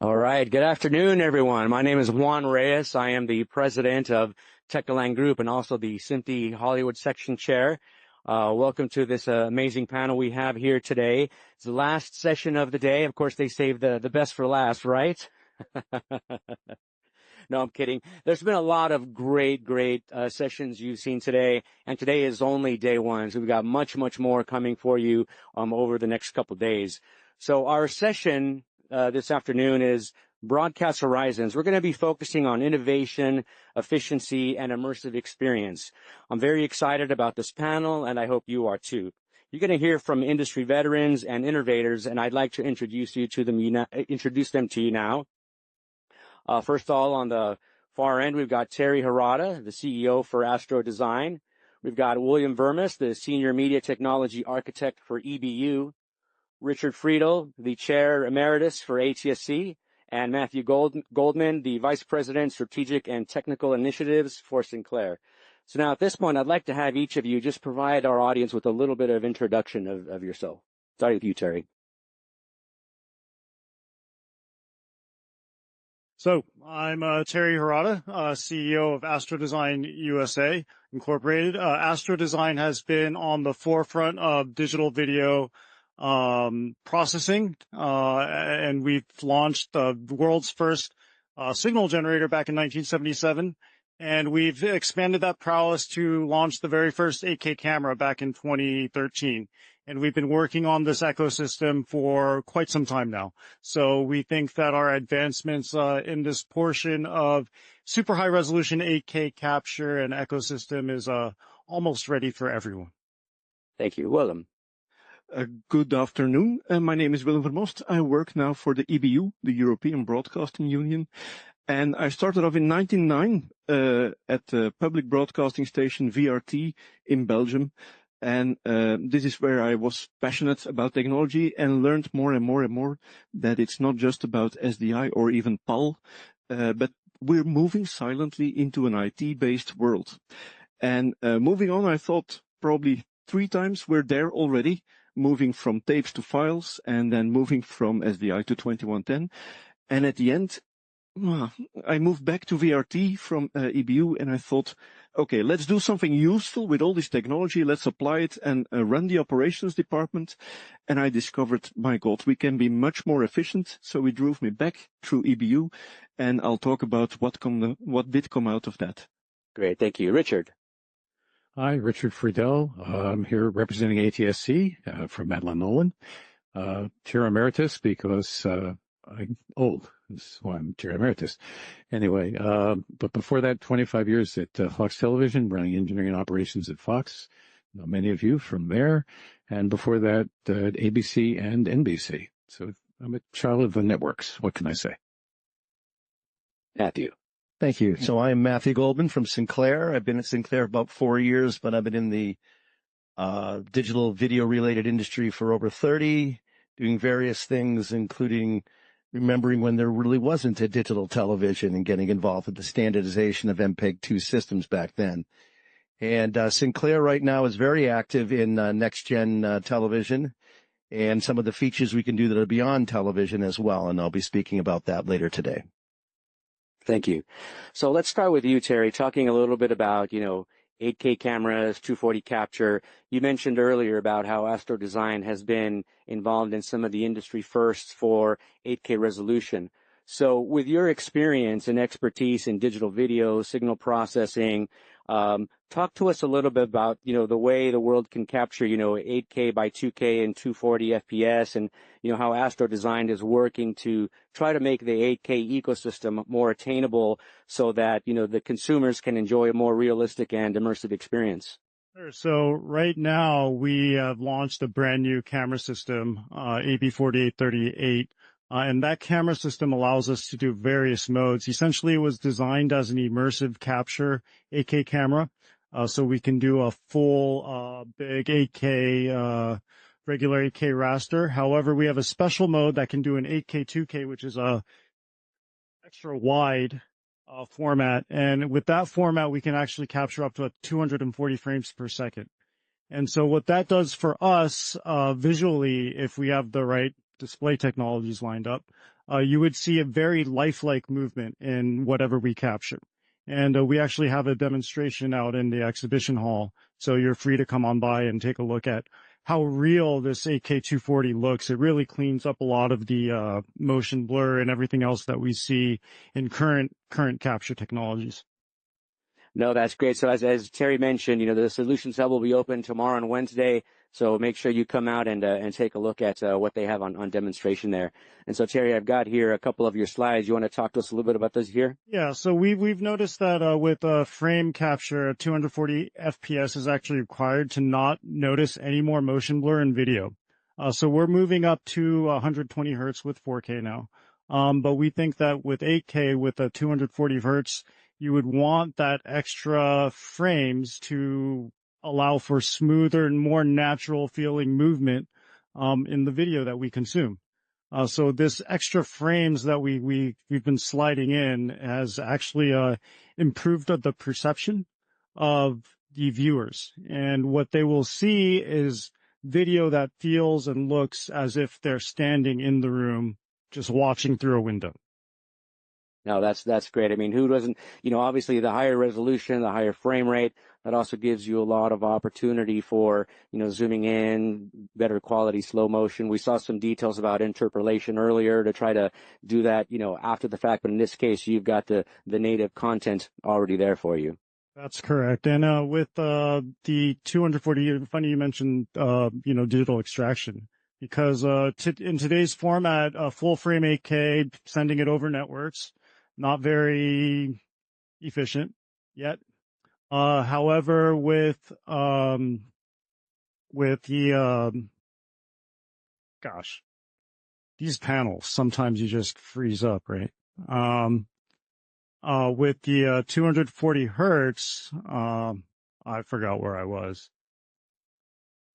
All right. Good afternoon, everyone. My name is Juan Reyes. I am the president of Technoland Group and also the SMPTE Hollywood section chair. Welcome to this amazing panel we have here today. It's the last session of the day. Of course, they save the best for last, right? No, I'm kidding. There's been a lot of great sessions you've seen today, and today is only day one. So we've got much more coming for you over the next couple of days. So our session this afternoon is Broadcast Horizons. We're going to be focusing on innovation, efficiency, and immersive experience. I'm very excited about this panel, and I hope you are too. You're going to hear from industry veterans and innovators, and I'd like to introduce them to you now. First of all, on the far end, we've got Terry Harada, the CEO for Astro Design. We've got William Vermost, the Senior Media Technology Architect for EBU. Richard Friedel, the Chair Emeritus for ATSC, and Mathew Goldman, the Vice President, Strategic and Technical Initiatives for Sinclair. So now at this point, I'd like to have each of you just provide our audience with a little bit of introduction of yourself. Starting with you, Terry. So I'm Terry Harada, CEO of Astro Design USA Incorporated. Astro Design has been on the forefront of digital video processing, and we've launched the world's first signal generator back in 1977, and we've expanded that prowess to launch the very first 8K camera back in 2013. And we've been working on this ecosystem for quite some time now. So we think that our advancements in this portion of super high resolution 8K capture and ecosystem is almost ready for everyone. Thank you. Willem. Good afternoon. My name is Willem Vermost. I work now for the EBU, the European Broadcasting Union. And I started off in 1999 at the public broadcasting station VRT in Belgium. And this is where I was passionate about technology and learned more and more that it's not just about SDI or even PAL, but we're moving silently into an IT-based world. And moving on, I thought probably 3 times we're there already, moving from tapes to files and then moving from SDI to 2110. And at the end, I moved back to VRT from EBU, and I thought, okay, let's do something useful with all this technology. Let's apply it and run the operations department. And I discovered, my God, we can be much more efficient. So it drove me back through EBU, and I'll talk about what did come out of that. Great. Thank you. Richard. Hi, Richard Friedel. I'm here representing ATSC from Madeline Nolan. Chair Emeritus because I'm old. That's why I'm Chair Emeritus. Anyway, but before that, 25 years at Fox Television, running engineering and operations at Fox. Know many of you from there. And before that, at ABC and NBC. So I'm a child of the networks. What can I say? Mathew. Thank you. So I'm Mathew Goldman from Sinclair. I've been at Sinclair about 4 years, but I've been in the digital video related industry for over 30, doing various things, including remembering when there really wasn't a digital television and getting involved with the standardization of MPEG-2 systems back then. And Sinclair right now is very active in next-gen television and some of the features we can do that are beyond television as well, and I'll be speaking about that later today. Thank you. So let's start with you, Terry, talking a little bit about, 8K cameras, 240 capture. You mentioned earlier about how Astro Design has been involved in some of the industry firsts for 8K resolution. So with your experience and expertise in digital video, signal processing, talk to us a little bit about, the way the world can capture, 8K by 2K and 240 FPS and, how Astro Design is working to try to make the 8K ecosystem more attainable so that, the consumers can enjoy a more realistic and immersive experience. Sure. So right now we have launched a brand new camera system, AB4838. And that camera system allows us to do various modes. Essentially, it was designed as an immersive capture 8K camera. So we can do a full, big 8K, regular 8K raster. However, we have a special mode that can do an 8K 2K, which is a extra wide, format. And with that format, we can actually capture up to 240 frames per second. And so what that does for us, visually, if we have the right display technologies lined up, you would see a very lifelike movement in whatever we capture. And we actually have a demonstration out in the exhibition hall. So you're free to come on by and take a look at how real this 8K240 looks. It really cleans up a lot of the motion blur and everything else that we see in current capture technologies. No, that's great. So as Terry mentioned, the Solutions Hub will be open tomorrow and Wednesday. So make sure you come out and take a look at what they have on demonstration there. And so Terry, I've got here a couple of your slides. You want to talk to us a little bit about those here? Yeah. So we've noticed that with frame capture, 240 FPS is actually required to not notice any more motion blur in video. So we're moving up to 120 hertz with 4K now. But we think that with 8K with 240 hertz, you would want that extra frames to allow for smoother and more natural feeling movement in the video that we consume. So this extra frames that we've been sliding in has actually improved the perception of the viewers. And what they will see is video that feels and looks as if they're standing in the room just watching through a window. No, that's great. I mean, who doesn't, obviously the higher resolution, the higher frame rate, that also gives you a lot of opportunity for, zooming in, better quality slow motion. We saw some details about interpolation earlier to try to do that, after the fact. But in this case, you've got the native content already there for you. That's correct. And with the 240, funny you mentioned, digital extraction. Because in today's format, full frame 8K, sending it over networks, not very efficient yet. However, with the these panels, sometimes you just freeze up, right? With the 240 hertz, I forgot where I was.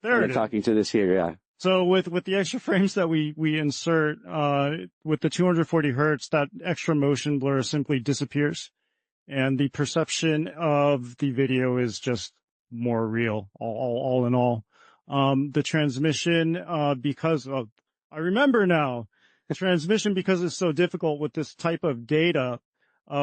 There it is. Talking to this here, yeah. So with the extra frames that we insert, with the 240 hertz, that extra motion blur simply disappears. And the perception of the video is just more real, all in all. The transmission, because it's so difficult with this type of data,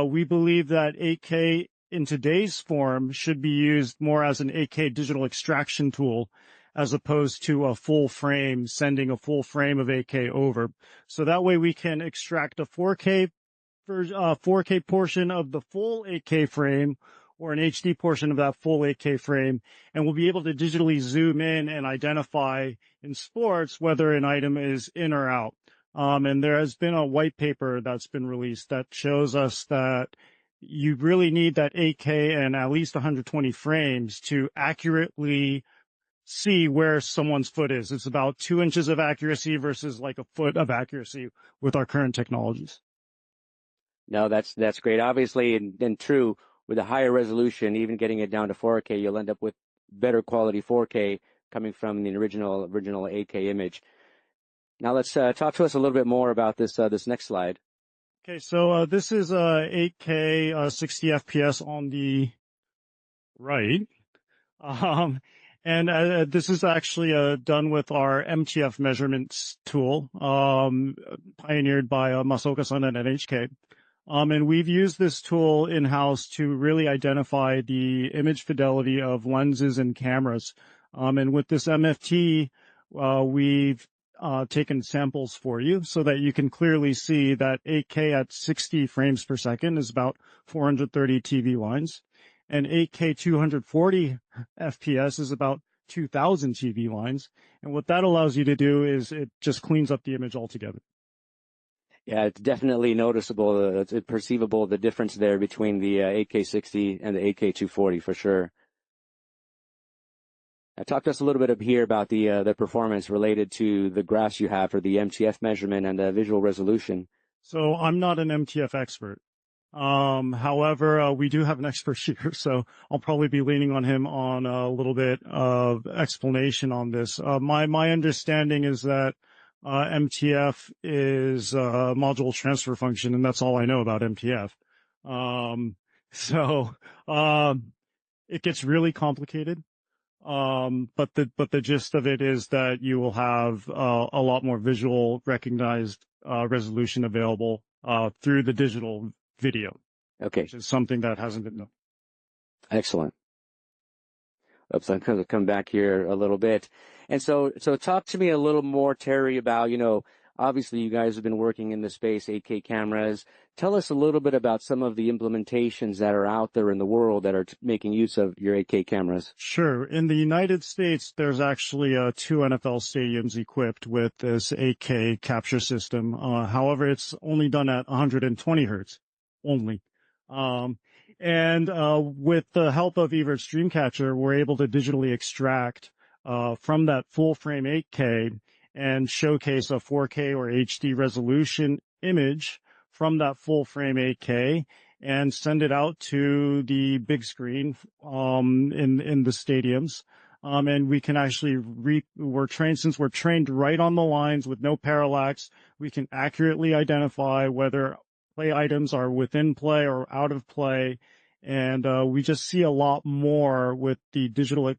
we believe that 8K in today's form should be used more as an 8K digital extraction tool, as opposed to a full frame, sending a full frame of 8K over. So that way we can extract a 4K portion of the full 8K frame or an HD portion of that full 8K frame, and we'll be able to digitally zoom in and identify in sports whether an item is in or out. And there has been a white paper that's been released that shows us that you really need that 8K and at least 120 frames to accurately see where someone's foot is. It's about 2 inches of accuracy versus like a foot of accuracy with our current technologies. No, that's great. Obviously, and true, with a higher resolution, even getting it down to 4K, you'll end up with better quality 4K coming from the original 8K image. Now let's talk to us a little bit more about this next slide. Okay, so this is 8K 60 FPS on the right. And this is actually done with our MTF measurements tool, pioneered by Masaoka-san at NHK. And we've used this tool in-house to really identify the image fidelity of lenses and cameras. And with this MFT, we've taken samples for you so that you can clearly see that 8K at 60 frames per second is about 430 TV lines. And 8K 240 FPS is about 2,000 TV lines. And what that allows you to do is it just cleans up the image altogether. Yeah, it's definitely noticeable. It's perceivable, the difference there between the 8K 60 and the 8K 240 for sure. Talk to us a little bit here about the performance related to the graphs you have for the MTF measurement and the visual resolution. So I'm not an MTF expert. However, we do have an expert here, so I'll probably be leaning on him on a little bit of explanation on this. My understanding is that MTF is a module transfer function, and that's all I know about MTF. It gets really complicated. But the gist of it is that you will have a lot more visual recognized resolution available through the digital video, Okay, which is something that hasn't been done. excellent. Oops, I'm going to come back here a little bit. And so talk to me a little more, Terry, about, obviously you guys have been working in the space, 8K cameras. Tell us a little bit about some of the implementations that are out there in the world that are making use of your 8K cameras. Sure. In the United States, there's actually 2 NFL stadiums equipped with this 8K capture system. However, it's only done at 120 hertz only. With the help of Evertz Dreamcatcher, we're able to digitally extract from that full frame 8K and showcase a 4K or HD resolution image from that full frame 8K and send it out to the big screen in the stadiums. And we can actually since we're trained right on the lines with no parallax, we can accurately identify whether play items are within play or out of play. And we just see a lot more with the digital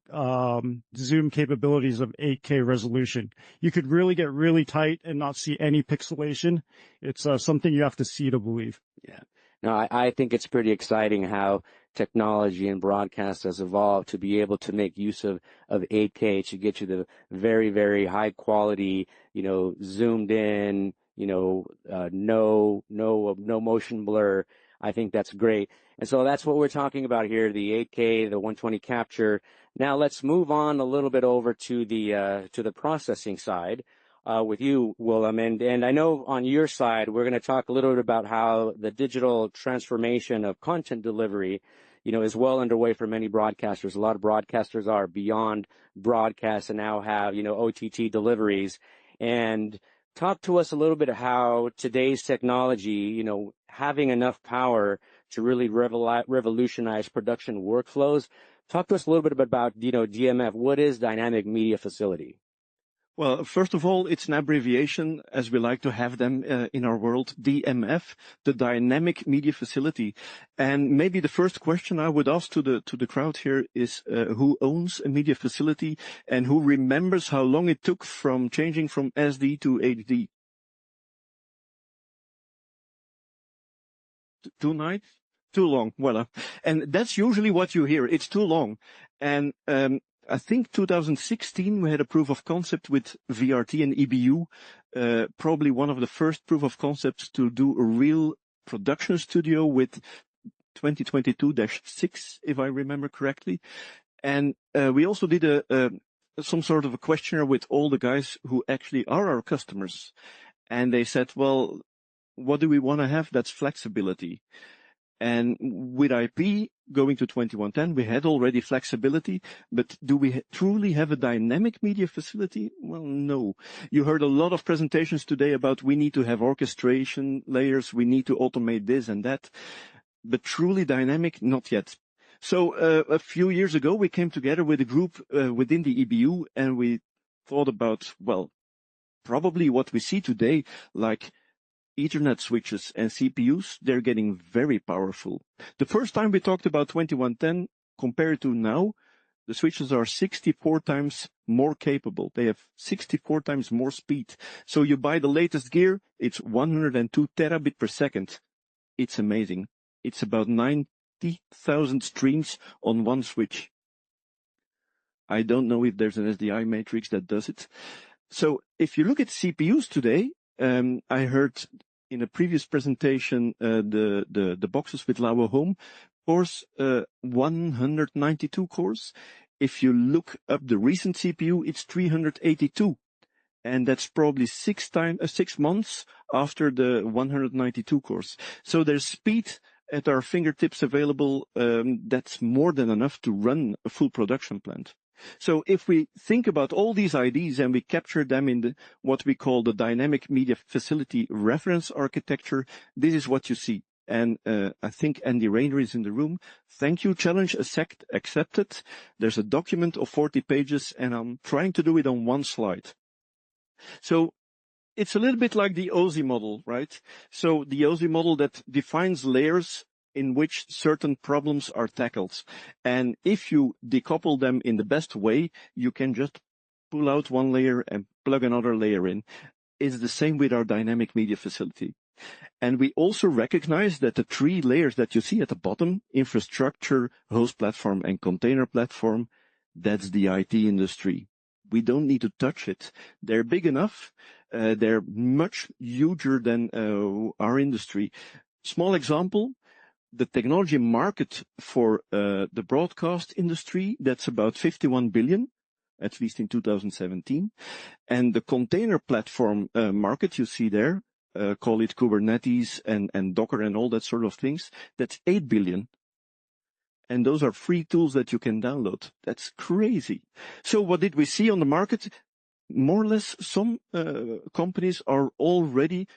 zoom capabilities of 8K resolution. You could really get really tight and not see any pixelation. It's something you have to see to believe. Yeah. No, I think it's pretty exciting how technology and broadcast has evolved to be able to make use of 8K to get you the very, very high quality, zoomed in, no motion blur. I think that's great. And so that's what we're talking about here, the 8K, the 120 capture. Now let's move on a little bit over to the processing side. With you, Willem, and I know on your side, we're going to talk a little bit about how the digital transformation of content delivery, is well underway for many broadcasters. A lot of broadcasters are beyond broadcast and now have, OTT deliveries. And talk to us a little bit how today's technology, having enough power to really revolutionize production workflows. Talk to us a little bit about, DMF. What is Dynamic Media Facility? Well, first of all, it's an abbreviation, as we like to have them in our world, DMF, the Dynamic Media Facility. And maybe the first question I would ask to the crowd here is who owns a media facility and who remembers how long it took from changing from SD to HD? 2 nights? Too long. Well, and that's usually what you hear. It's too long. And I think 2016 we had a proof of concept with VRT and EBU, probably one of the first proof of concepts to do a real production studio with 2022-6, if I remember correctly. And we also did some sort of a questionnaire with all the guys who actually are our customers. And they said, well, what do we want to have? That's flexibility. And with IP going to 2110, we had already flexibility, but do we truly have a dynamic media facility? Well, no. You heard a lot of presentations today about we need to have orchestration layers, we need to automate this and that, but truly dynamic, not yet. So a few years ago, we came together with a group within the EBU, and we thought about, well, probably what we see today, like Ethernet switches and CPUs, they're getting very powerful. The first time we talked about 2110 compared to now, the switches are 64 times more capable. They have 64 times more speed. So you buy the latest gear, it's 102 terabit per second. It's amazing. It's about 90,000 streams on one switch. I don't know if there's an SDI matrix that does it. So if you look at CPUs today, I heard in a previous presentation the boxes with Lawo Home cores, 192 cores. If you look up the recent CPU, it's 382, and that's probably 6 months after the 192 cores. So there's speed at our fingertips available. That's more than enough to run a full production plant. So if we think about all these IDs and we capture them in what we call the Dynamic Media Facility Reference Architecture, this is what you see. And I think Andy Rayner is in the room. Thank you. Challenge accepted. There's a document of 40 pages, and I'm trying to do it on one slide. So it's a little bit like the OSI model, right? So the OSI model that defines layers in which certain problems are tackled. And if you decouple them in the best way, you can just pull out one layer and plug another layer in. It's the same with our dynamic media facility. And we also recognize that the three layers that you see at the bottom, infrastructure, host platform, and container platform, that's the IT industry. We don't need to touch it. They're big enough. They're much huger than our industry. Small example, the technology market for the broadcast industry, that's about 51 billion, at least in 2017. And the container platform market you see there, call it Kubernetes and Docker and all that sort of things, that's 8 billion. And those are free tools that you can download. That's crazy. So what did we see on the market? More or less, some companies are already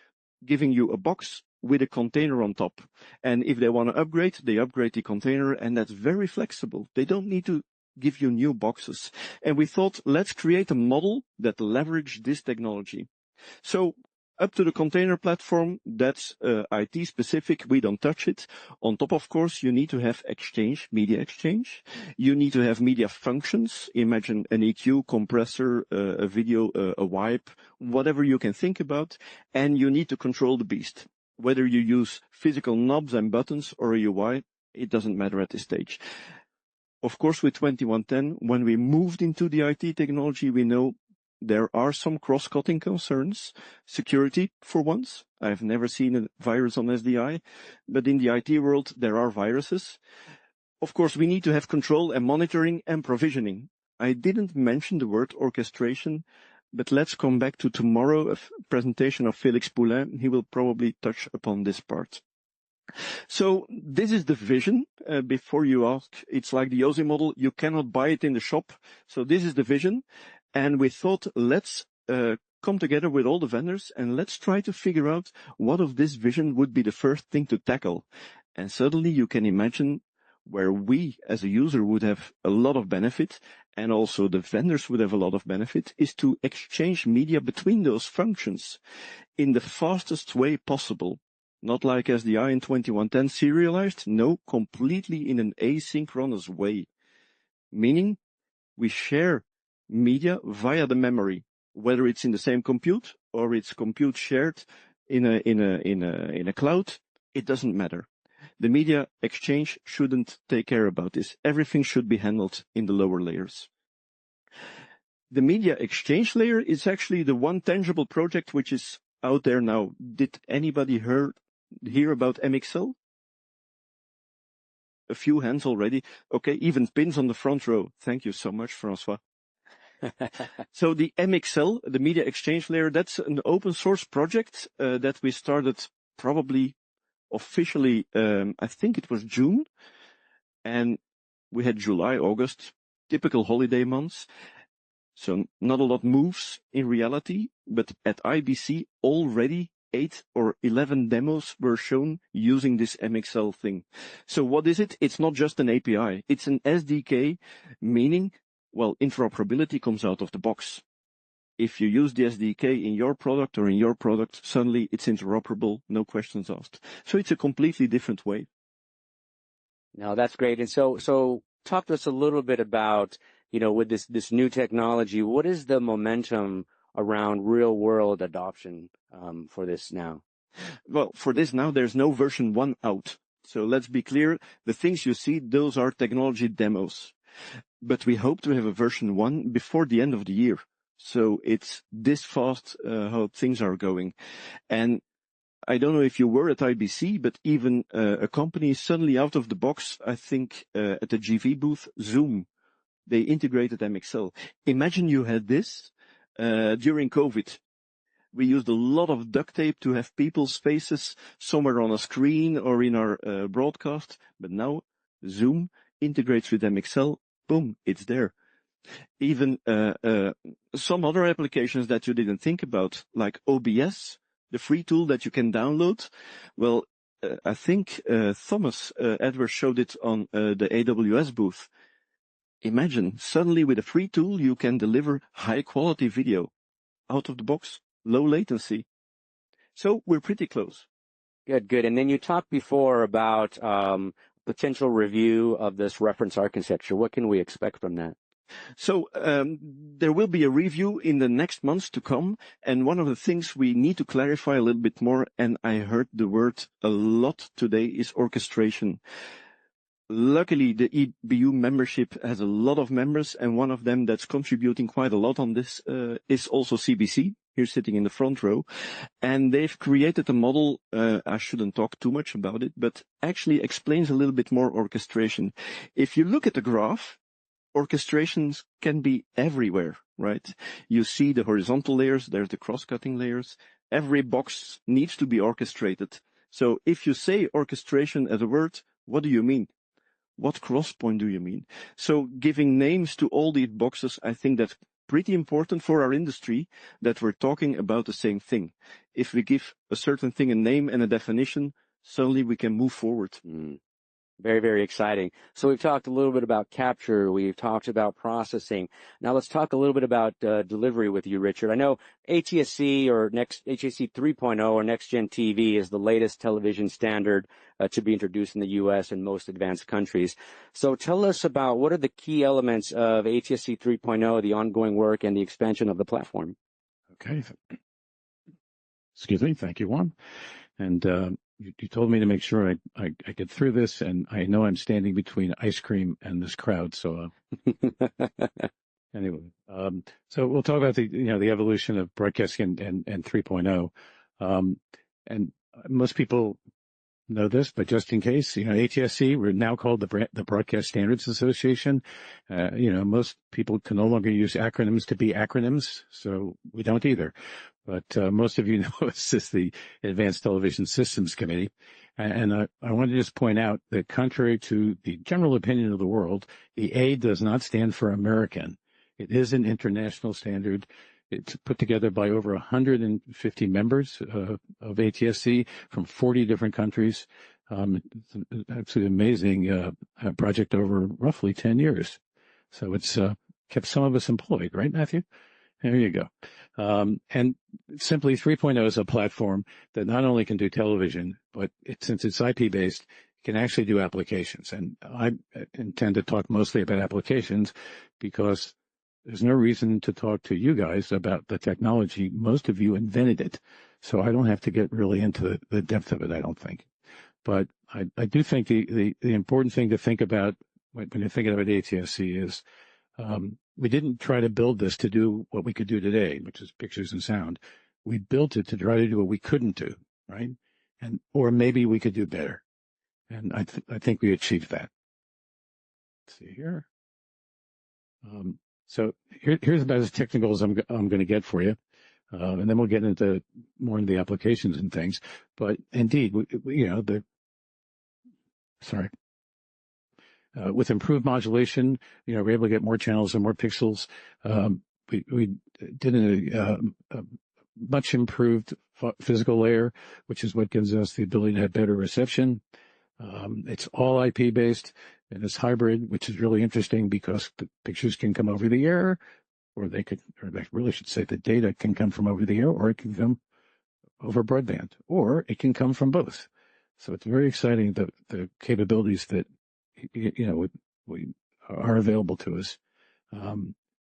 giving you a box with a container on top. And if they want to upgrade, they upgrade the container, and that's very flexible. They don't need to give you new boxes. And we thought, let's create a model that leverage this technology. So up to the container platform, that's IT specific. We don't touch it. On top, of course, you need to have exchange, media exchange. You need to have media functions. Imagine an EQ, compressor, a video, a wipe, whatever you can think about. And you need to control the beast. Whether you use physical knobs and buttons or a UI, it doesn't matter at this stage. Of course, with 2110, when we moved into the IT technology, we know there are some cross-cutting concerns. Security, for once. I've never seen a virus on SDI, but in the IT world, there are viruses. Of course, we need to have control and monitoring and provisioning. I didn't mention the word orchestration, but let's come back to tomorrow, a presentation of Félix Poulain. He will probably touch upon this part. So this is the vision. Before you ask, it's like the OSI model. You cannot buy it in the shop. So this is the vision. And we thought, let's come together with all the vendors and let's try to figure out what of this vision would be the first thing to tackle. And suddenly you can imagine where we as a user would have a lot of benefit, and also the vendors would have a lot of benefit, is to exchange media between those functions in the fastest way possible. Not like SDI in 2110 serialized, no, completely in an asynchronous way. Meaning we share media via the memory, whether it's in the same compute or it's compute shared in a cloud, it doesn't matter. The media exchange shouldn't take care about this. Everything should be handled in the lower layers. The media exchange layer is actually the one tangible project which is out there now. Did anybody hear about MXL? A few hands already. Okay, even pins on the front row. Thank you so much, Francois. So the MXL, the media exchange layer, that's an open source project that we started probably officially, I think it was June, and we had July, August, typical holiday months. So not a lot moves in reality, but at IBC already 8 or 11 demos were shown using this MXL thing. So what is it? It's not just an API. It's an SDK, meaning, well, interoperability comes out of the box. If you use the SDK in your product or in your product, suddenly it's interoperable, no questions asked. So it's a completely different way. No, that's great. And so talk to us a little bit about, with this new technology, what is the momentum around real world adoption for this now? Well, for this now, there's no version 1 out. So let's be clear. The things you see, those are technology demos. But we hope to have a version 1 before the end of the year. So it's this fast how things are going. And I don't know if you were at IBC, but even a company suddenly out of the box, I think at the GV booth, Zoom, they integrated MXL. Imagine you had this during COVID. We used a lot of duct tape to have people's faces somewhere on a screen or in our broadcast. But now Zoom integrates with MXL. Boom, it's there. Even some other applications that you didn't think about, like OBS, the free tool that you can download. Well, I think Thomas Edwards showed it on the AWS booth. Imagine, suddenly with a free tool, you can deliver high-quality video out of the box, low latency. So we're pretty close. Good, good. And then you talked before about potential review of this reference architecture. What can we expect from that? So there will be a review in the next months to come, and one of the things we need to clarify a little bit more, and I heard the word a lot today, is orchestration. Luckily, the EBU membership has a lot of members, and one of them that's contributing quite a lot on this is also CBC, here sitting in the front row. And they've created a model, I shouldn't talk too much about it, but actually explains a little bit more orchestration. If you look at the graph, orchestrations can be everywhere, right? You see the horizontal layers, there's the cross-cutting layers. Every box needs to be orchestrated. So if you say orchestration as a word, what do you mean? What cross point do you mean? So giving names to all these boxes, I think that's pretty important for our industry, that we're talking about the same thing. If we give a certain thing a name and a definition, suddenly we can move forward. Very, very exciting. So we've talked a little bit about capture. We've talked about processing. Now let's talk a little bit about delivery with you, Richard. I know ATSC or HAC 3.0 or Next Gen TV is the latest television standard to be introduced in the U.S. and most advanced countries. So tell us about what are the key elements of ATSC 3.0, the ongoing work, and the expansion of the platform. Okay. Excuse me. Thank you, Juan. And you told me to make sure I get through this, and I know I'm standing between ice cream and this crowd. So anyway, so we'll talk about the evolution of broadcasting and 3.0. And most people know this, but just in case, ATSC, we're now called the Broadcast Standards Association. Most people can no longer use acronyms to be acronyms, so we don't either. But most of you know this is the Advanced Television Systems Committee. And I want to just point out that contrary to the general opinion of the world, the A does not stand for American. It is an international standard. It's put together by over 150 members of ATSC from 40 different countries. It's an absolutely amazing project over roughly 10 years. So it's kept some of us employed, right, Mathew? There you go. And simply 3.0 is a platform that not only can do television, but since it's IP-based, can actually do applications. And I intend to talk mostly about applications because there's no reason to talk to you guys about the technology. Most of you invented it. So I don't have to get really into the depth of it, I don't think. But I do think the important thing to think about when you're thinking about ATSC is we didn't try to build this to do what we could do today, which is pictures and sound. We built it to try to do what we couldn't do, right? Or maybe we could do better. And I think we achieved that. Let's see here. So here's about as technical as I'm going to get for you. And then we'll get into more into the applications and things. But indeed, with improved modulation, we're able to get more channels and more pixels. We did a much improved physical layer, which is what gives us the ability to have better reception. It's all IP based and it's hybrid, which is really interesting because the pictures can come over the air, or they really should say the data can come from over the air, or it can come over broadband, or it can come from both. So it's very exciting, the capabilities that we are available to us.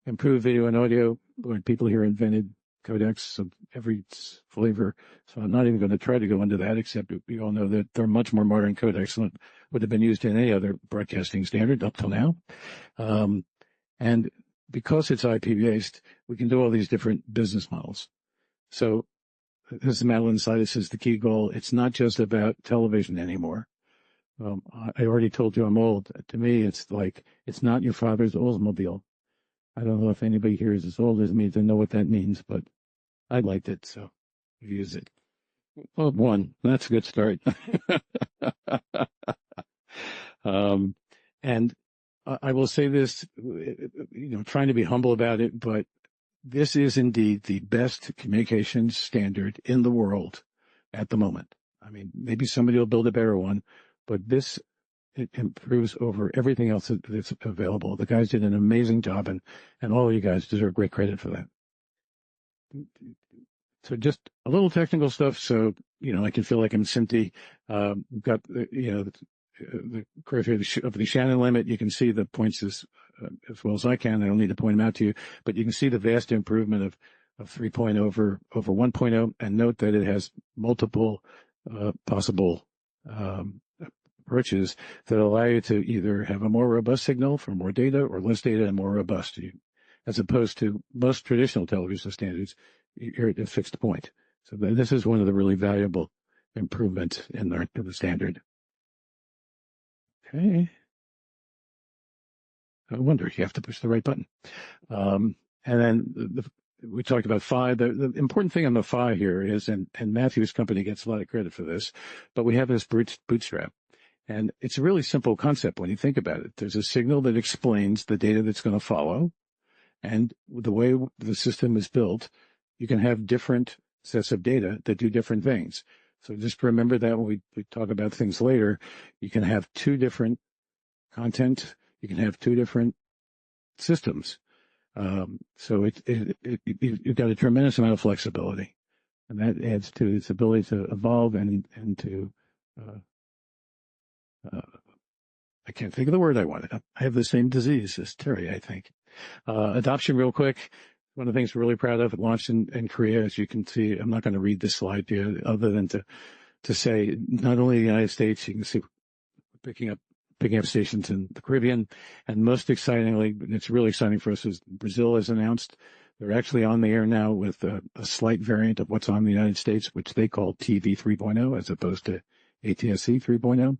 Improved video and audio. Lord, people here invented codecs of every flavor. So I'm not even going to try to go into that, except we all know that there are much more modern codecs than would have been used in any other broadcasting standard up till now. And because it's IP-based, we can do all these different business models. So this is Madeline Sidis is the key goal. It's not just about television anymore. I already told you I'm old. To me, it's like, it's not your father's Oldsmobile. I don't know if anybody here is as old as me to know what that means, but I liked it, so I've used it. Well, one, that's a good start. And I will say this, trying to be humble about it, but this is indeed the best communications standard in the world at the moment. I mean, maybe somebody will build a better one, but it improves over everything else that's available. The guys did an amazing job, and all of you guys deserve great credit for that. So just a little technical stuff. So, I can feel like I'm SMPTE. We've got, the curve here of the Shannon limit. You can see the points as well as I can. I don't need to point them out to you, but you can see the vast improvement of 3.0 over 1.0, and note that it has multiple possible approaches that allow you to either have a more robust signal for more data or less data and more robust, as opposed to most traditional television standards. You're at a fixed point. So this is one of the really valuable improvements in the standard. Okay. I wonder, you have to push the right button. And then we talked about PHY. The important thing on the PHY here is, and Mathew's company gets a lot of credit for this, but we have this bootstrap. And it's a really simple concept when you think about it. There's a signal that explains the data that's going to follow. And the way the system is built, you can have different sets of data that do different things. So just remember that when we talk about things later, you can have two different content. You can have two different systems. So you've got a tremendous amount of flexibility, and that adds to its ability to evolve and to, I can't think of the word I wanted. I have the same disease as Terry, I think. Adoption real quick. One of the things we're really proud of, it launched in Korea, as you can see. I'm not going to read this slide to you other than to say not only the United States, you can see picking up stations in the Caribbean, and most excitingly, and it's really exciting for us, is Brazil has announced they're actually on the air now with a slight variant of what's on the United States, which they call TV 3.0 as opposed to ATSC 3.0,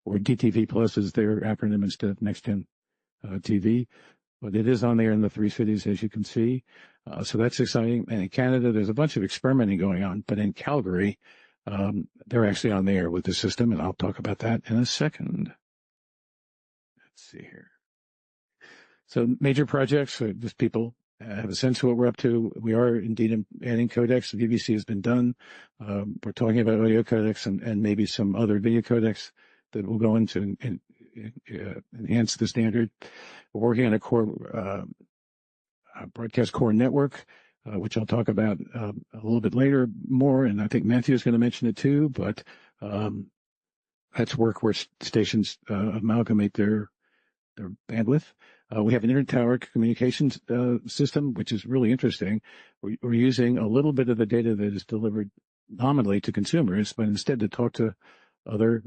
or DTV Plus is their acronym instead of Next Gen TV. But it is on there in the 3 cities, as you can see. So that's exciting. And in Canada, there's a bunch of experimenting going on. But in Calgary, they're actually on the air with the system, and I'll talk about that in a second. Let's see here. So major projects, so just people have a sense of what we're up to. We are indeed adding codecs. The BBC has been done. We're talking about audio codecs and maybe some other video codecs that will go into and enhance the standard. We're working on a core broadcast core network, which I'll talk about a little bit later more, and I think Mathew is going to mention it too, but that's work where stations amalgamate their bandwidth. We have an inter-tower communications system, which is really interesting. We're using a little bit of the data that is delivered nominally to consumers, but instead to talk to other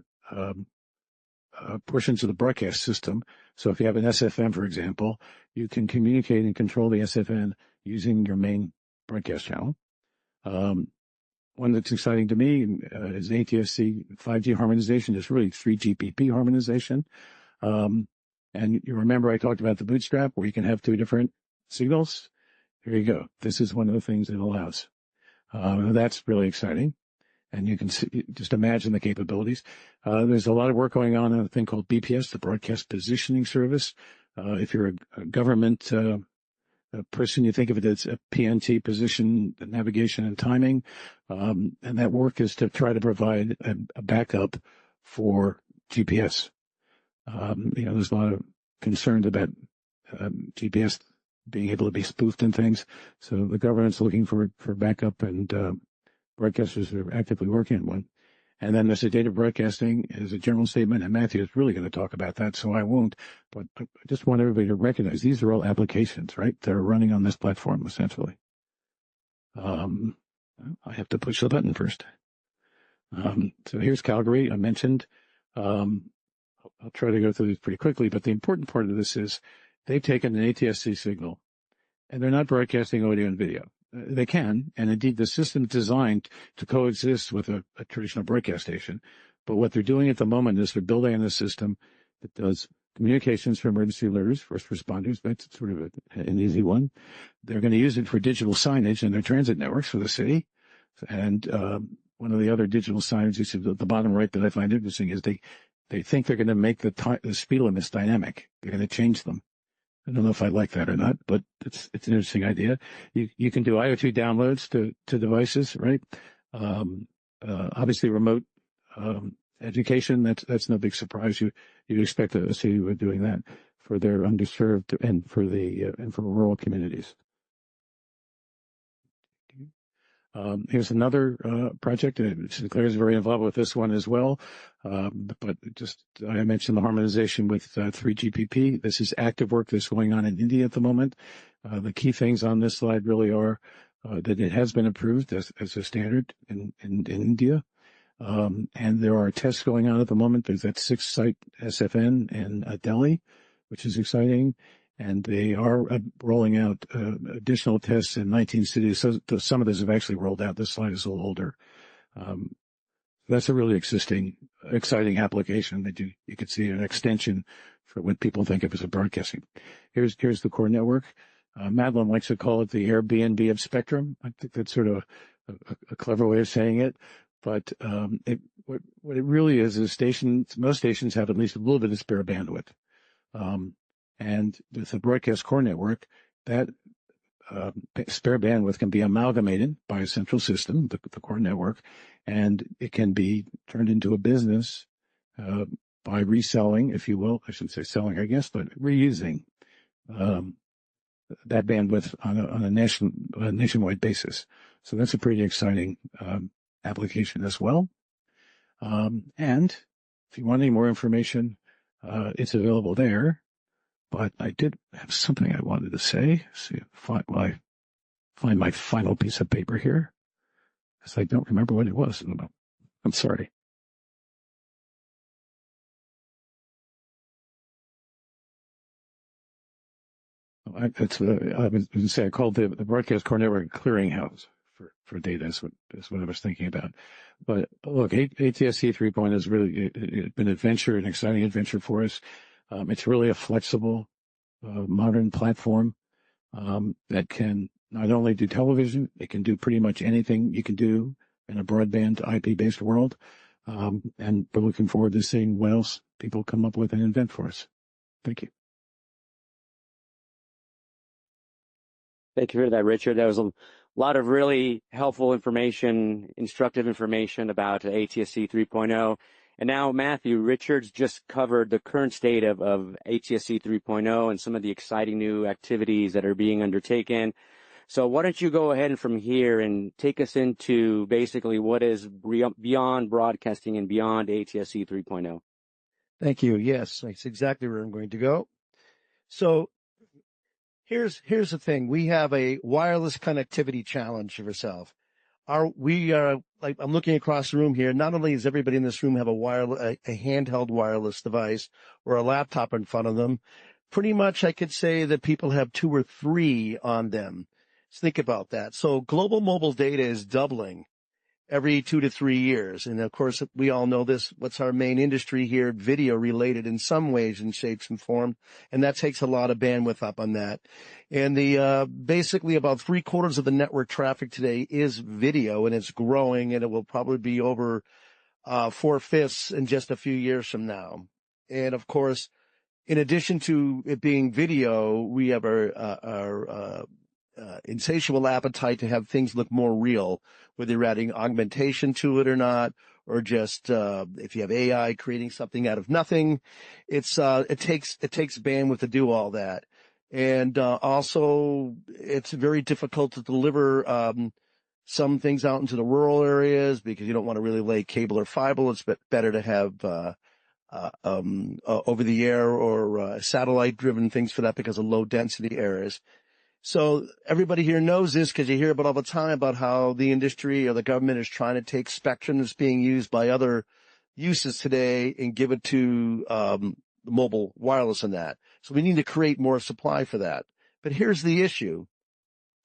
portions of the broadcast system. So if you have an SFN, for example, you can communicate and control the SFN using your main broadcast channel. One that's exciting to me is ATSC 5G harmonization. It's really 3GPP harmonization. And you remember I talked about the bootstrap where you can have two different signals. Here you go. This is one of the things it allows. That's really exciting. And you can see, just imagine the capabilities. There's a lot of work going on a thing called BPS, the Broadcast Positioning Service. If you're a government person, you think of it as a PNT, position, navigation, and timing. And that work is to try to provide a backup for GPS. There's a lot of concern about GPS being able to be spoofed and things. So the government's looking for backup, and broadcasters are actively working on one. And then there's the data broadcasting as a general statement, and Mathew is really going to talk about that, so I won't. But I just want everybody to recognize these are all applications, right? That are running on this platform, essentially. I have to push the button first. So here's Calgary, I mentioned. I'll try to go through these pretty quickly, but the important part of this is they've taken an ATSC signal, and they're not broadcasting audio and video. They can, and indeed the system is designed to coexist with a traditional broadcast station. But what they're doing at the moment is they're building a system that does communications for emergency alerters, first responders. That's sort of an easy one. They're going to use it for digital signage in their transit networks for the city. And one of the other digital signage, you see at the bottom right, that I find interesting is they think they're going to make the speed limits dynamic. They're going to change them. I don't know if I like that or not, but it's an interesting idea. You can do IoT downloads to devices, right? Obviously remote education, that's no big surprise. You'd expect to see doing that for their underserved and for rural communities. Here's another project. Sinclair is very involved with this one as well. But just I mentioned the harmonization with 3GPP. This is active work that's going on in India at the moment. The key things on this slide really are that it has been approved as a standard in India. And there are tests going on at the moment. There's that 6-site SFN in Delhi, which is exciting. And they are rolling out additional tests in 19 cities. So some of those have actually rolled out. This slide is a little older. That's a really exciting application that you could see an extension for what people think of as a broadcasting. Here's the core network. Madeline likes to call it the Airbnb of spectrum. I think that's sort of a clever way of saying it. But what it really is most stations have at least a little bit of spare bandwidth. And with the broadcast core network, that spare bandwidth can be amalgamated by a central system, the core network, and it can be turned into a business by reselling, if you will. I shouldn't say selling, I guess, but reusing that bandwidth on a nationwide basis. So that's a pretty exciting application as well. And if you want any more information, it's available there. But I did have something I wanted to say. See, find my final piece of paper here, because I don't remember what it was. I'm sorry. I was going to say I called the broadcast core network a clearinghouse for data. That's what I was thinking about. But look, ATSC 3.0 has really been an exciting adventure for us. It's really a flexible, modern platform that can not only do television, it can do pretty much anything you can do in a broadband IP-based world. And we're looking forward to seeing what else people come up with and invent for us. Thank you. Thank you for that, Richard. That was a lot of really helpful information, instructive information about ATSC 3.0. And now, Mathew, Richard's just covered the current state of ATSC 3.0 and some of the exciting new activities that are being undertaken. So why don't you go ahead and from here and take us into basically what is beyond broadcasting and beyond ATSC 3.0. Thank you. Yes, that's exactly where I'm going to go. So here's the thing. We have a wireless connectivity challenge for ourselves. We are like, I'm looking across the room here. Not only does everybody in this room have a handheld wireless device or a laptop in front of them, pretty much I could say that people have 2 or 3 on them. Let's think about that. So global mobile data is doubling every 2 to 3 years. And of course, we all know this. What's our main industry here? Video related in some ways and shapes and form. And that takes a lot of bandwidth up on that. And basically about 3/4 of the network traffic today is video, and it's growing, and it will probably be over 4/5 in just a few years from now. And of course, in addition to it being video, we have our insatiable appetite to have things look more real, whether you're adding augmentation to it or not, or just if you have AI creating something out of nothing, it takes bandwidth to do all that. And also, it's very difficult to deliver some things out into the rural areas because you don't want to really lay cable or fiber. It's better to have over the air or satellite driven things for that because of low density areas. So everybody here knows this because you hear about all the time about how the industry or the government is trying to take spectrum that's being used by other uses today and give it to mobile wireless and that. So we need to create more supply for that. But here's the issue.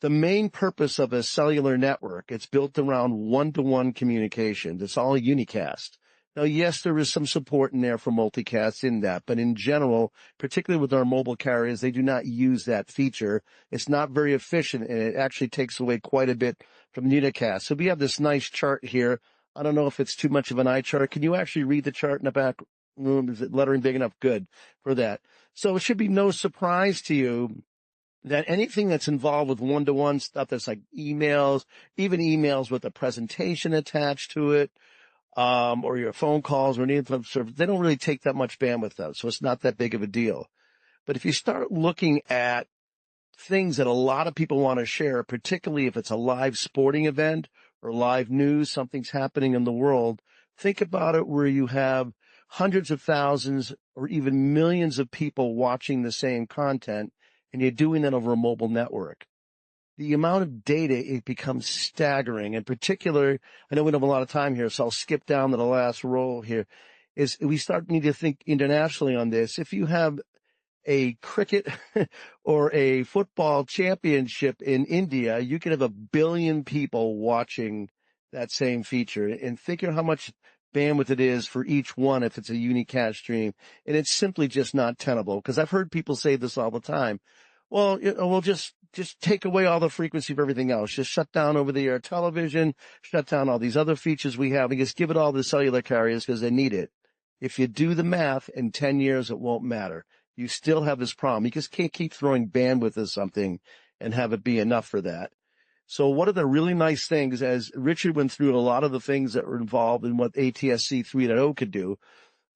The main purpose of a cellular network, it's built around one-to-one communication. It's all unicast. Now, yes, there is some support in there for multicast in that, but in general, particularly with our mobile carriers, they do not use that feature. It's not very efficient, and it actually takes away quite a bit from unicast. So we have this nice chart here. I don't know if it's too much of an eye chart. Can you actually read the chart in the back room? Is it lettering big enough? Good for that. So it should be no surprise to you that anything that's involved with one-to-one stuff that's like emails, even emails with a presentation attached to it, or your phone calls or any of them service, they don't really take that much bandwidth though, so it's not that big of a deal. But if you start looking at things that a lot of people want to share, particularly if it's a live sporting event or live news, something's happening in the world. Think about it where you have hundreds of thousands or even millions of people watching the same content, and you're doing that over a mobile network. The amount of data, it becomes staggering. In particular, I know we don't have a lot of time here, so I'll skip down to the last row here, is we need to think internationally on this. If you have a cricket or a football championship in India, you can have 1 billion people watching that same feature. And think of how much bandwidth it is for each one if it's a unicast stream. And it's simply just not tenable, because I've heard people say this all the time. Well, we'll just take away all the frequency of everything else. Just shut down over-the-air television, shut down all these other features we have, and just give it all to cellular carriers because they need it. If you do the math, in 10 years, it won't matter. You still have this problem. You just can't keep throwing bandwidth at something and have it be enough for that. So one of the really nice things, as Richard went through a lot of the things that were involved in what ATSC 3.0 could do,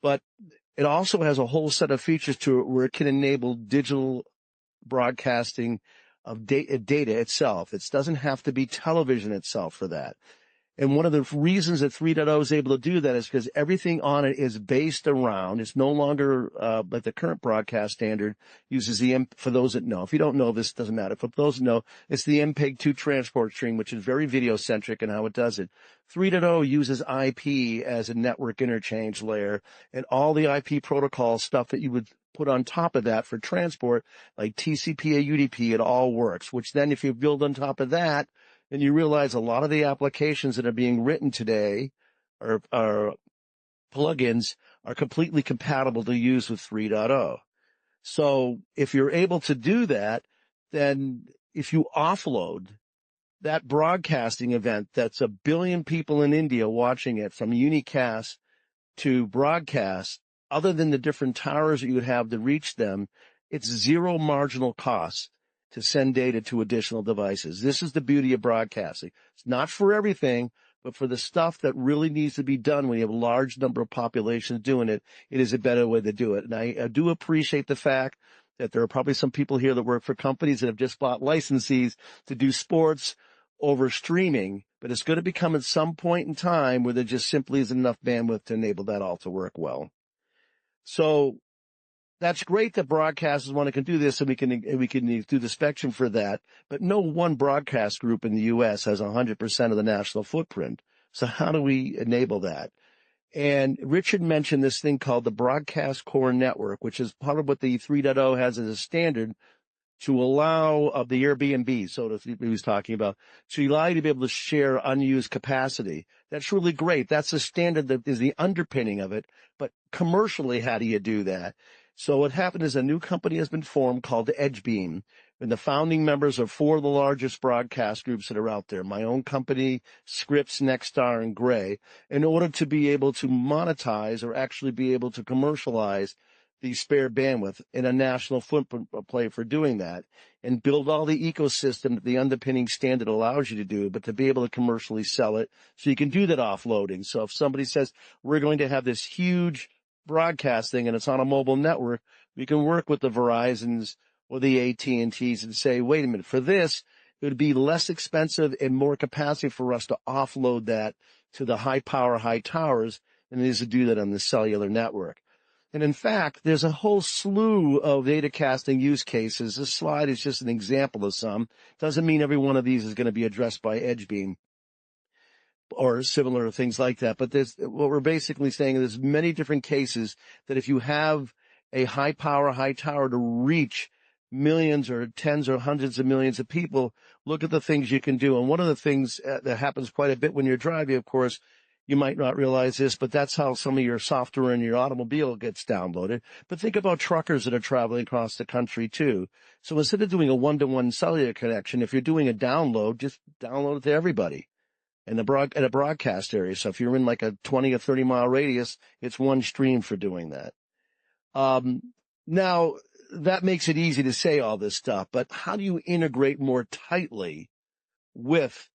but it also has a whole set of features to it where it can enable digital broadcasting of data itself. It doesn't have to be television itself for that. And one of the reasons that 3.0 is able to do that is because everything on it is based around, it's no longer like the current broadcast standard uses for those that know. If you don't know this, it doesn't matter. For those that know, it's the MPEG-2 transport stream, which is very video-centric in how it does it. 3.0 uses IP as a network interchange layer, and all the IP protocol stuff that you would put on top of that for transport, like TCP or UDP, it all works, which then if you build on top of that, and you realize a lot of the applications that are being written today are plugins are completely compatible to use with 3.0. So if you're able to do that, then if you offload that broadcasting event, that's 1 billion people in India watching it from unicast to broadcast, other than the different towers that you would have to reach them, it's zero marginal cost to send data to additional devices. This is the beauty of broadcasting. It's not for everything, but for the stuff that really needs to be done when you have a large number of populations doing it, it is a better way to do it. And I do appreciate the fact that there are probably some people here that work for companies that have just bought licensees to do sports over streaming, but it's going to become at some point in time where there just simply isn't enough bandwidth to enable that all to work well. So that's great that broadcasters want to do this, and we can do the spectrum for that. But no one broadcast group in the U.S. has 100% of the national footprint. So how do we enable that? And Richard mentioned this thing called the Broadcast Core Network, which is part of what the 3.0 has as a standard to allow the Airbnb, so that he was talking about, to allow you to be able to share unused capacity. That's really great. That's the standard that is the underpinning of it. But commercially, how do you do that? So what happened is a new company has been formed called EdgeBeam, and the founding members are 4 of the largest broadcast groups that are out there. My own company, Scripps, Nexstar, and Gray, in order to be able to monetize or actually be able to commercialize the spare bandwidth in a national footprint play for doing that, and build all the ecosystem that the underpinning standard allows you to do, but to be able to commercially sell it so you can do that offloading. So if somebody says, we're going to have this huge broadcasting and it's on a mobile network, we can work with the Verizons or the AT&Ts and say, wait a minute, for this, it would be less expensive and more capacity for us to offload that to the high power, high towers than it is to do that on the cellular network. And in fact, there's a whole slew of datacasting use cases. This slide is just an example of some. Doesn't mean every one of these is going to be addressed by EdgeBeam or similar things like that. But what we're basically saying is there's many different cases that if you have a high power, high tower to reach millions or tens or hundreds of millions of people, look at the things you can do. And one of the things that happens quite a bit when you're driving, of course, you might not realize this, but that's how some of your software in your automobile gets downloaded. But think about truckers that are traveling across the country too. So instead of doing a one-to-one cellular connection, if you're doing a download, just download it to everybody in at a broadcast area. So if you're in like a 20 or 30 mile radius, it's one stream for doing that. Now that makes it easy to say all this stuff, but how do you integrate more tightly with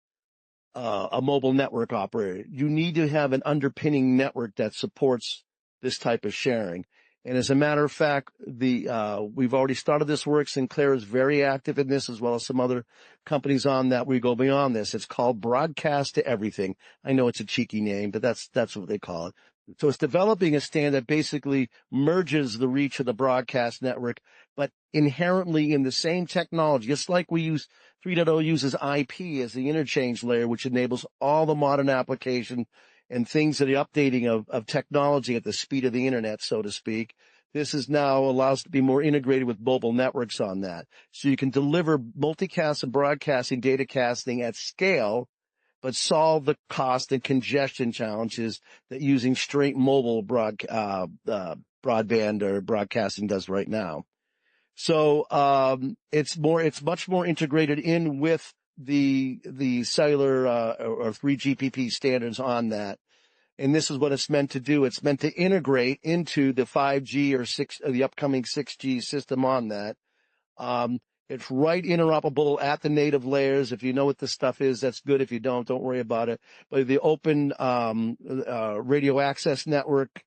a mobile network operator? You need to have an underpinning network that supports this type of sharing. And as a matter of fact, we've already started this work. Sinclair is very active in this, as well as some other companies on that. We go beyond this. It's called Broadcast to Everything. I know it's a cheeky name, but that's what they call it. So it's developing a standard that basically merges the reach of the broadcast network, but inherently in the same technology, just like we use 3.0 uses IP as the interchange layer, which enables all the modern application and things that are updating of technology at the speed of the internet, so to speak. This is now allows to be more integrated with mobile networks on that. So you can deliver multicast and broadcasting data casting at scale, but solve the cost and congestion challenges that using straight mobile broadband or broadcasting does right now. So, it's much more integrated in with the cellular, or 3GPP standards on that. And this is what it's meant to do. It's meant to integrate into the 5G or the upcoming 6G system on that. It's right interoperable at the native layers. If you know what this stuff is, that's good. If you don't worry about it. But the open, radio access network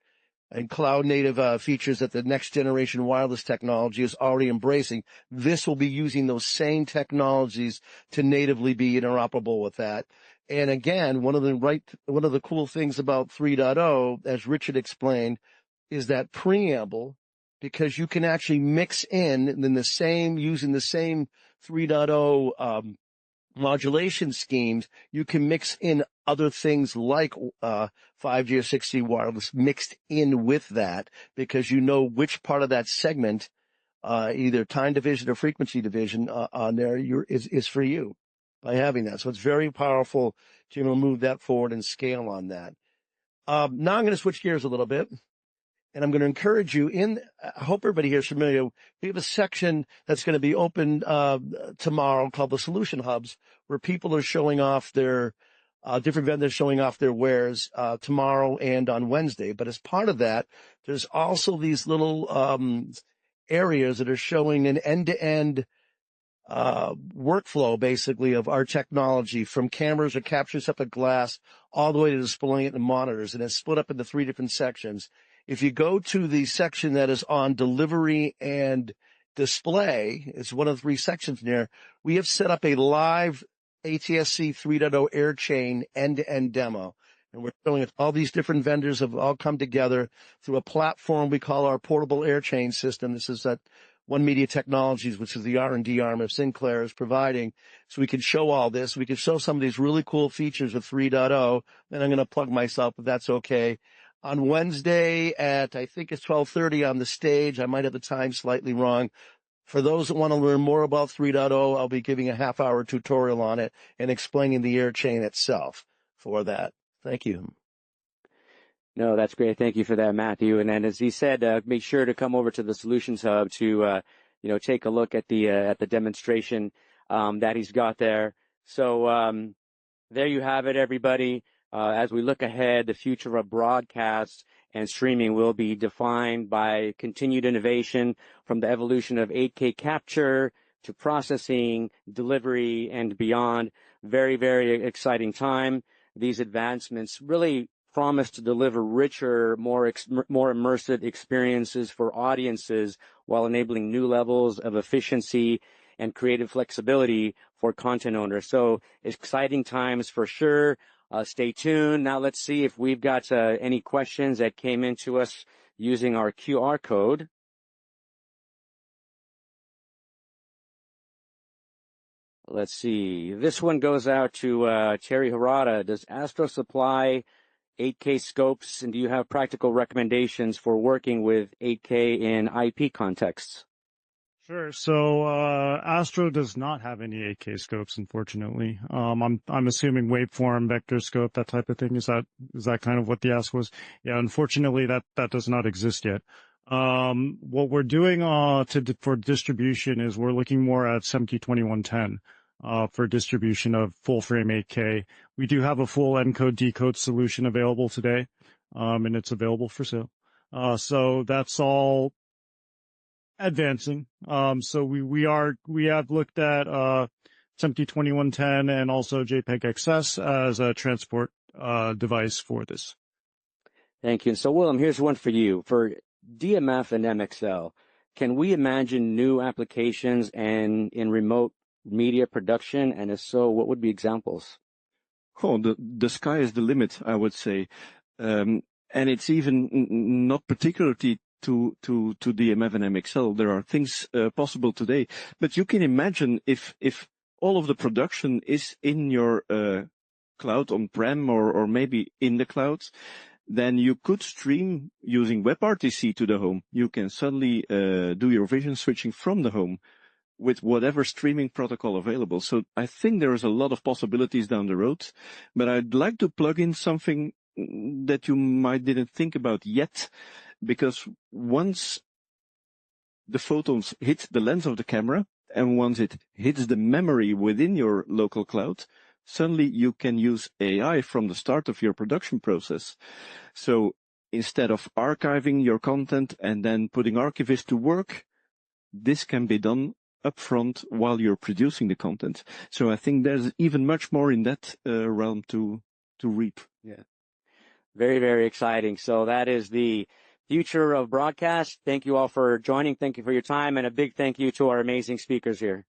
and cloud native, features that the next generation wireless technology is already embracing, this will be using those same technologies to natively be interoperable with that. And again, one of the cool things about 3.0, as Richard explained, is that preamble, because you can actually mix in using the same 3.0, modulation schemes, you can mix in other things like 5G or 6G wireless mixed in with that, because you know which part of that segment, either time division or frequency division on there is for you by having that. So it's very powerful to move that forward and scale on that. Now I'm going to switch gears a little bit. And I'm going to encourage you I hope everybody here is familiar. We have a section that's going to be open, tomorrow called the Solution Hubs, where people are showing off their, different vendors showing off their wares, tomorrow and on Wednesday. But as part of that, there's also these little, areas that are showing an end-to-end, workflow basically of our technology, from cameras or capturing stuff at glass all the way to displaying it in monitors. And it's split up into 3 different sections. If you go to the section that is on delivery and display, it's one of the 3 sections there, we have set up a live ATSC 3.0 air chain end-to-end demo. And we're showing it. All these different vendors have all come together through a platform we call our portable air chain system. This is that One Media Technologies, which is the R&D arm of Sinclair, is providing. So we can show all this. We can show some of these really cool features of 3.0. And I'm going to plug myself, if that's okay. On Wednesday at, I think it's 12:30 on the stage. I might have the time slightly wrong. For those that want to learn more about 3.0, I'll be giving a half-hour tutorial on it and explaining the air chain itself for that. Thank you. No, that's great. Thank you for that, Mathew. And then, as he said, make sure to come over to the Solutions Hub to, take a look at the demonstration, that he's got there. So, there you have it, everybody. As we look ahead, the future of broadcast and streaming will be defined by continued innovation, from the evolution of 8K capture to processing, delivery, and beyond. Very, very exciting time. These advancements really promise to deliver richer, more immersive experiences for audiences, while enabling new levels of efficiency and creative flexibility for content owners. So exciting times for sure. Stay tuned. Now let's see if we've got any questions that came into us using our QR code. Let's see. This one goes out to Terry Harada. Does Astro supply 8K scopes, and do you have practical recommendations for working with 8K in IP contexts? Sure. So, Astro does not have any 8K scopes, unfortunately. I'm assuming waveform, vector scope, that type of thing. Is that kind of what the ask was? Yeah, unfortunately, that does not exist yet. What we're doing, for distribution is we're looking more at MTS2025, for distribution of full frame 8K. We do have a full encode decode solution available today, and it's available for sale. So that's all advancing. So we have looked at MTS2025 and also JPEG XS as a transport device for this. Thank you. And so, Willem, here's one for you. For DMF and MXL, can we imagine new applications and in remote media production? And if so, what would be examples? Oh, the sky is the limit, I would say. And it's even not particularly to DMF and MXL. There are things possible today, but you can imagine if all of the production is in your cloud on-prem or maybe in the cloud, then you could stream using WebRTC to the home. You can suddenly do your vision switching from the home with whatever streaming protocol available. So I think there is a lot of possibilities down the road, but I'd like to plug in something that you might didn't think about yet, because once the photons hit the lens of the camera and once it hits the memory within your local cloud, suddenly you can use AI from the start of your production process. So instead of archiving your content and then putting archivists to work, this can be done upfront while you're producing the content. So I think there's even much more in that realm to reap. Yeah. Very, very exciting. So that is the future of broadcast. Thank you all for joining. Thank you for your time, and a big thank you to our amazing speakers here.